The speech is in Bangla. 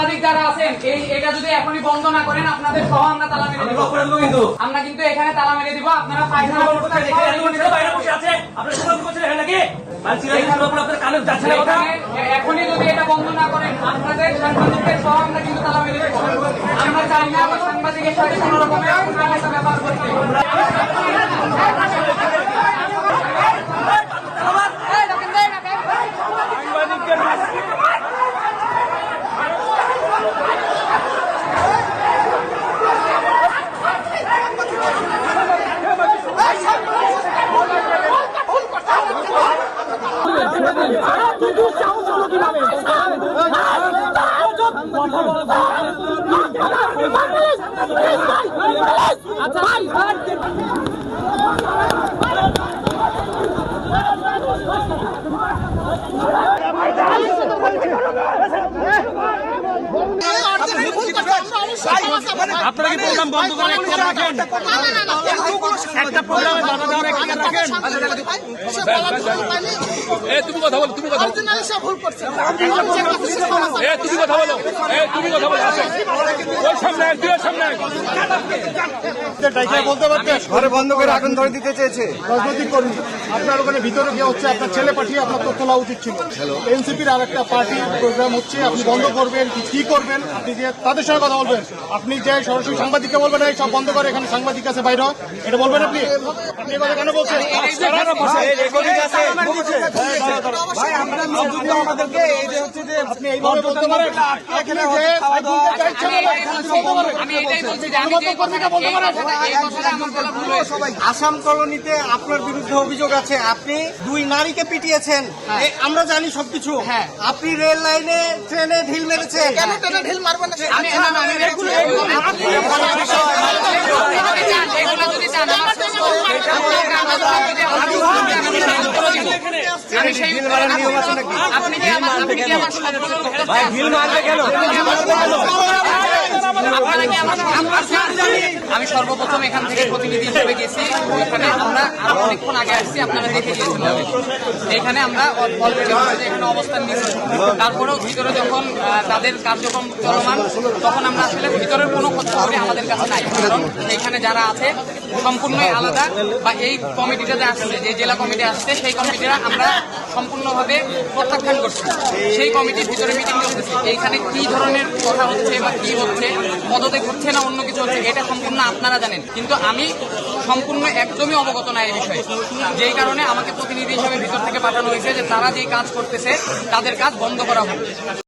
সাংবাদিক যারা আছেন এটা যদি এখনই বন্ধ না করেন আপনাদের সহ আমরা তালা মেরে দিব। আমরা কিন্তু এখানে তালা মেরে দিব। আপনারা পায়খানা এখনই যদি এটা বন্ধ না করেন আপনাদের সাংবাদিকদের সহ আমরা কিন্তু তালা মেরে দিব। আমরা চাই না সাংবাদিকের সাথে কোন রকমের ব্যবহার করতে। আপনারা কি প্রোগ্রাম বন্ধ করে রাখেন? একটা প্রোগ্রামে বাধা দেওয়ার একটা রাখেন। তুমি কথা বলো, তুমি কথা বলো, তুমি কথা বলো, তুমি কথা বলো। ওই সামনে দুই সামনে বলতে পারতেন ঘরে বন্ধ করে আগুন ধরে দিতে চেয়েছে রাজনৈতিক কর্মী। আপনার ওখানে ভিতরে গিয়ে হচ্ছে আপনার ছেলে পাঠিয়ে আপনার তো তোলা উচিত ছিল। এনসিপির আর একটা পার্টির প্রোগ্রাম হচ্ছে, আপনি বন্ধ করবেন কি করবেন? আপনি যে তাদের সঙ্গে কথা বলবেন, আপনি যে সরাসরি সাংবাদিককে বলবেন এই সব বন্ধ করে, এখানে সাংবাদিক আছে বাইরে, এটা বলবেন আপনি? আপনি কথা কেন বলছেন? আপনি এইভাবে বলতে পারেন? আসাম কলোনিতে আপনার বিরুদ্ধে অভিযোগ আছে, আপনি 2 নারীকে পিটিয়েছেন। আমরা জানি সবকিছু। আপনি রেল লাইনে ট্রেনে ঢিল মেরেছেন। কেন ট্রেনে ঢিল মারবেন না? আমি সর্বপ্রথম এখান থেকে প্রতিনিধি হিসেবে গেছি। ওইখানে আমরা আরো অনেকক্ষণ আগে আসছি, আপনারা দেখে গিয়েছিলেন। এখানে আমরা অলরেডি এখানে অবস্থান নিয়েছি। তারপরেও ভিতরে যখন তাদের কার্যক্রম চলমান, তখন আমরা আসলে ভিতরের কোনো খবরই আমাদের কাছে নাই। কারণ এখানে যারা আছে সম্পূর্ণই আলাদা, বা এই কমিটিটাতে আসছে, যে জেলা কমিটি আসছে, সেই কমিটিরা আমরা সম্পূর্ণভাবে প্রত্যাখ্যান করছি। সেই কমিটির ভিতরে মিটিং করতেছি। এইখানে কি ধরনের কথা হচ্ছে বা কি হচ্ছে, পদত্যাগ হচ্ছে না অন্য কিছু হচ্ছে, এটা সম্পূর্ণ আপনারা জানেন। কিন্তু আমি সম্পূর্ণ একদমই অবগত না এই বিষয়ে। যেই কারণে আমাকে প্রতিনিধি হিসেবে ভিতর থেকে পাঠানো হয়েছে যে তারা যেই কাজ করতেছে তাদের কাজ বন্ধ করা হবে।